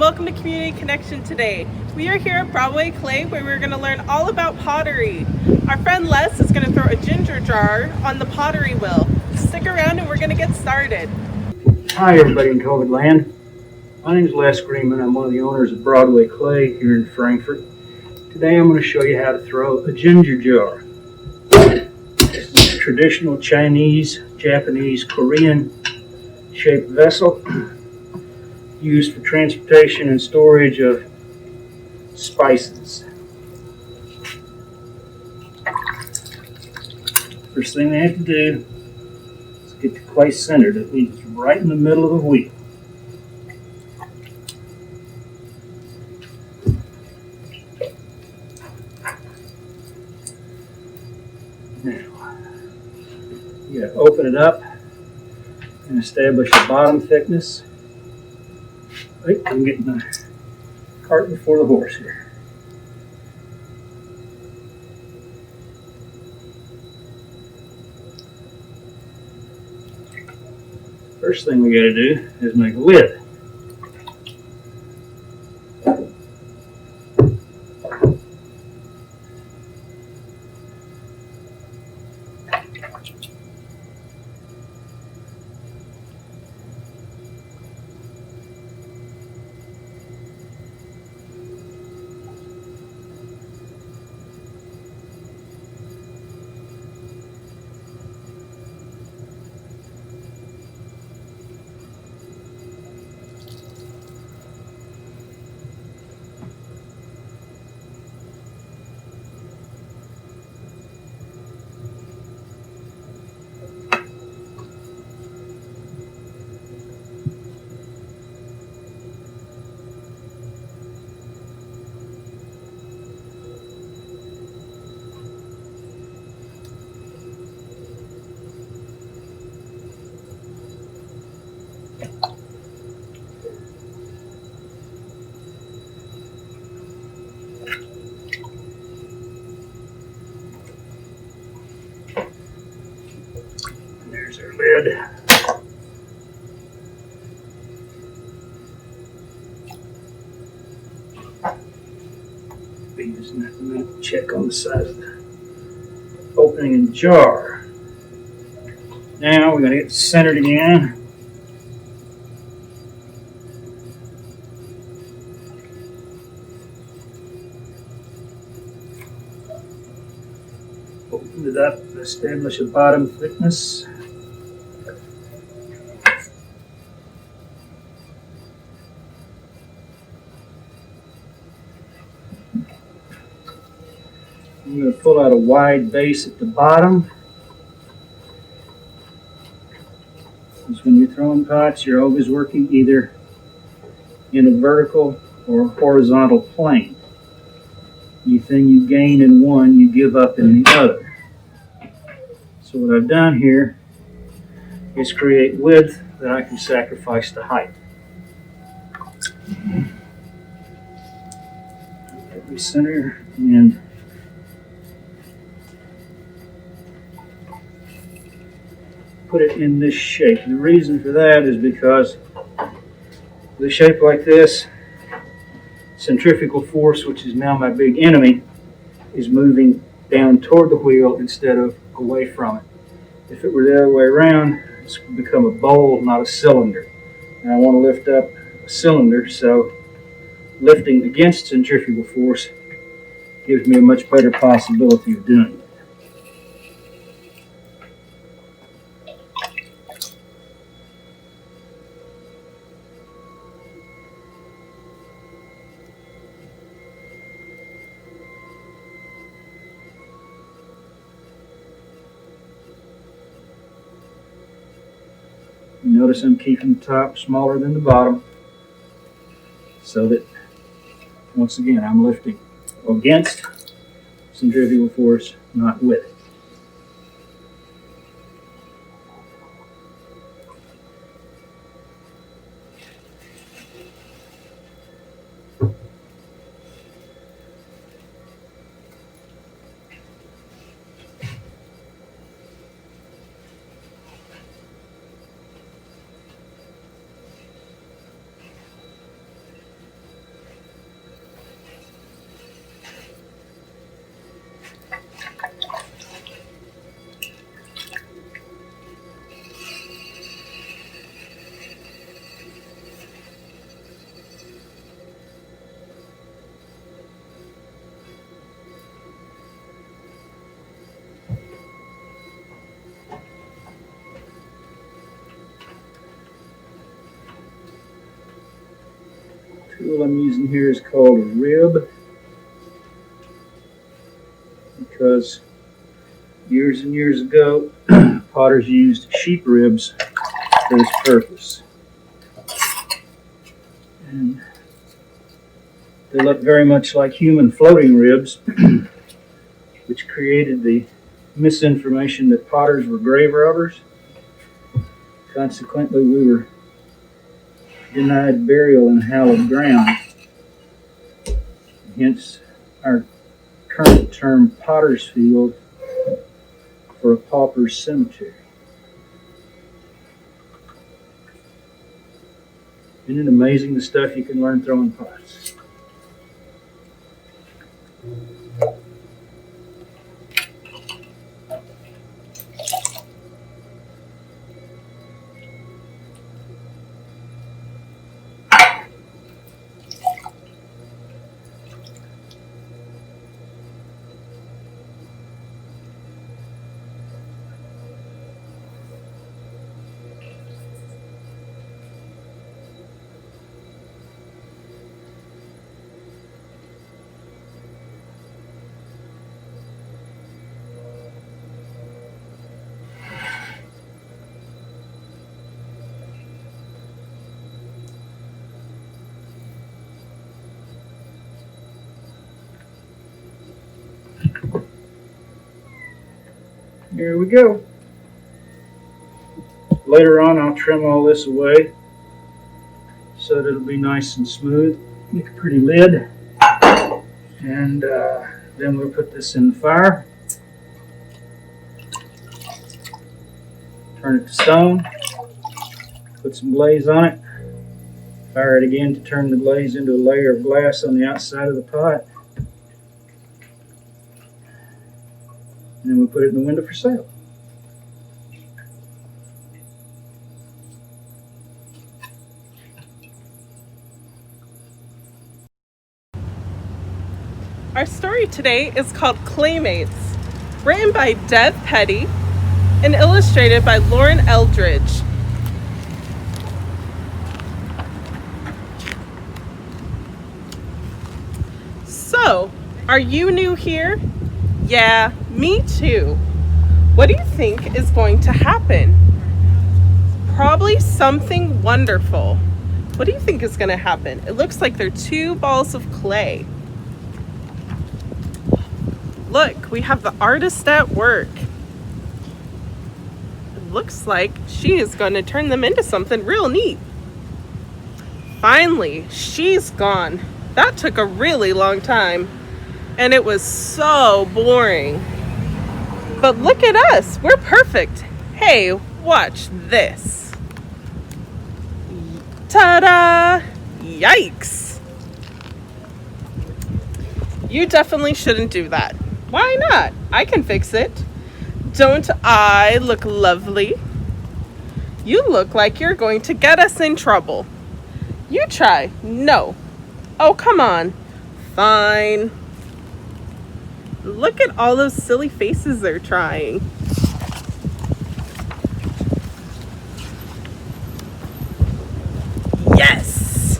welcome to Community Connection today. We are here at Broadway Clay where we're going to learn all about pottery. Our friend Les is going to throw a ginger jar on the pottery wheel. Stick around and we're going to get started. Hi everybody in COVID land. My name is Les Greenman. I'm one of the owners of Broadway Clay here in Frankfurt. Today I'm going to show you how to throw a ginger jar. This is a traditional Chinese, Japanese, Korean shaped vessel used for transportation and storage of spices. First thing they have to do is get the clay centered. That means it's right in the middle of the wheel. Now, you gotta open it up and establish a bottom thickness. Right, I'm getting the cart before the horse here. First thing we gotta do is make a lid. There's our lid. Be using that in a minute to check on the size of the opening in the jar. Now we're going to get it centered again. Open it up, establish a bottom thickness. I'm going to pull out a wide base at the bottom. Because when you're throwing pots, you're always working either in a vertical or horizontal plane. Anything you gain in one, you give up in the other. So what I've done here is create width that I can sacrifice to height. Every center and put it in this shape. The reason for that is because with a shape like this, centrifugal force, which is now my big enemy, is moving down toward the wheel instead of away from it. If it were the other way around, it's become a bowl, not a cylinder. And I want to lift up a cylinder, so lifting against centrifugal force gives me a much better possibility of doing it. Notice I'm keeping the top smaller than the bottom so that, once again, I'm lifting against centrifugal force, not with it. tool I'm using here is called a rib, because years and years ago, potters used sheep ribs for this purpose. And they look very much like human floating ribs, which created the misinformation that potters were grave robbers. Consequently, we were denied burial in hallowed ground. Hence our current term potter's field for a pauper's cemetery. Isn't it amazing the stuff you can learn throwing pots? Here we go. Later on, I'll trim all this away so that it'll be nice and smooth. Make a pretty lid. And then we'll put this in the fire. Turn it to stone. Put some glaze on it. Fire it again to turn the glaze into a layer of glass on the outside of the pot. And then we'll put it in the window for sale. Our story today is called Claymates, written by Deb Petty and illustrated by Lauren Eldridge. So, are you new here? Yeah, me too. What do you think is going to happen? Probably something wonderful. What do you think is going to happen? It looks like they're two balls of clay. Look, we have the artist at work. It looks like she is going to turn them into something real neat. Finally, she's gone. That took a really long time. And it was so boring. But look at us. We're perfect. Hey, watch this. Ta-da! Yikes. You definitely shouldn't do that. Why not? I can fix it. Don't I look lovely? You look like you're going to get us in trouble. You try. No. Oh, come on. Fine. Look at all those silly faces they're trying. Yes!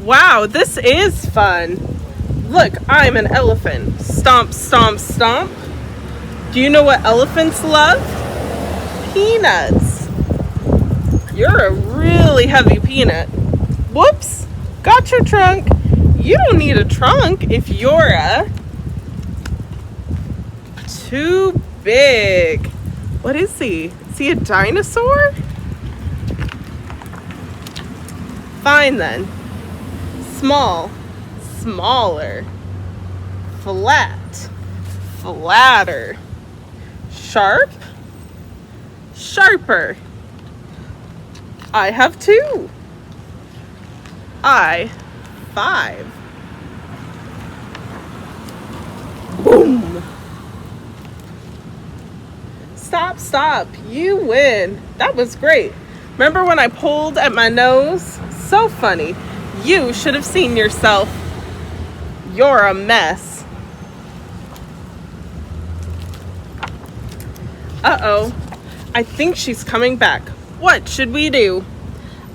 Wow, this is fun. Look, I'm an elephant. Stomp, stomp, stomp. Do you know what elephants love? Peanuts. You're a really heavy peanut. Whoops, got your trunk. You don't need a trunk if you're too big. What is he? Is he a dinosaur? Fine then. Small, smaller. Flat, flatter. Sharp, sharper. I have 2. 5. Boom. Stop. You win. That was great. Remember when I pulled at my nose? So funny. You should have seen yourself. You're a mess. Uh-oh. I think she's coming back. What should we do?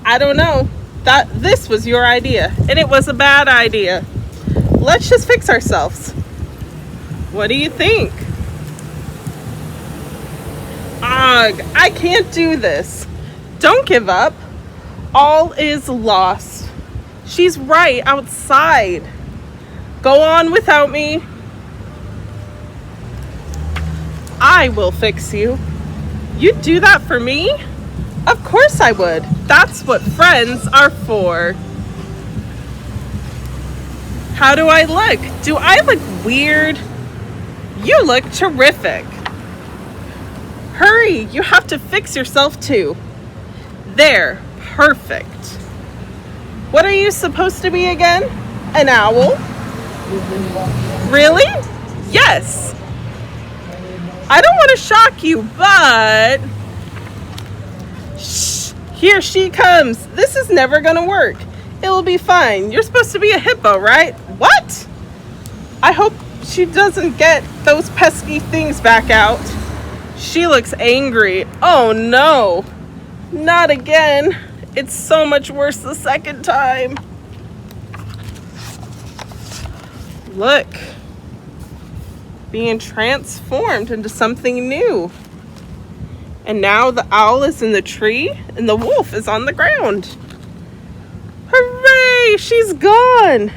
I don't know. This was your idea, and it was a bad idea. Let's just fix ourselves. What do you think? Ugh, I can't do this. Don't give up. All is lost. She's right outside. Go on without me. I will fix you. You'd do that for me? Of course I would. That's what friends are for. How do I look? Do I look weird? You look terrific. Hurry, you have to fix yourself too. There, perfect. What are you supposed to be again? An owl? Really? Yes. I don't want to shock you, but... Shh, here she comes. This is never gonna work. It'll be fine. You're supposed to be a hippo, right? What? I hope she doesn't get those pesky things back out. She looks angry. Oh no, not again. It's so much worse the second time. Look, being transformed into something new. And now the owl is in the tree and the wolf is on the ground. Hooray, she's gone.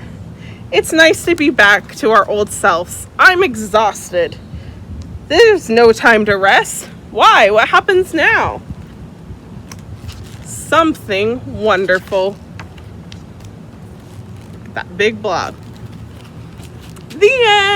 It's nice to be back to our old selves. I'm exhausted. There's no time to rest. Why? What happens now? Something wonderful. That big blob. The end.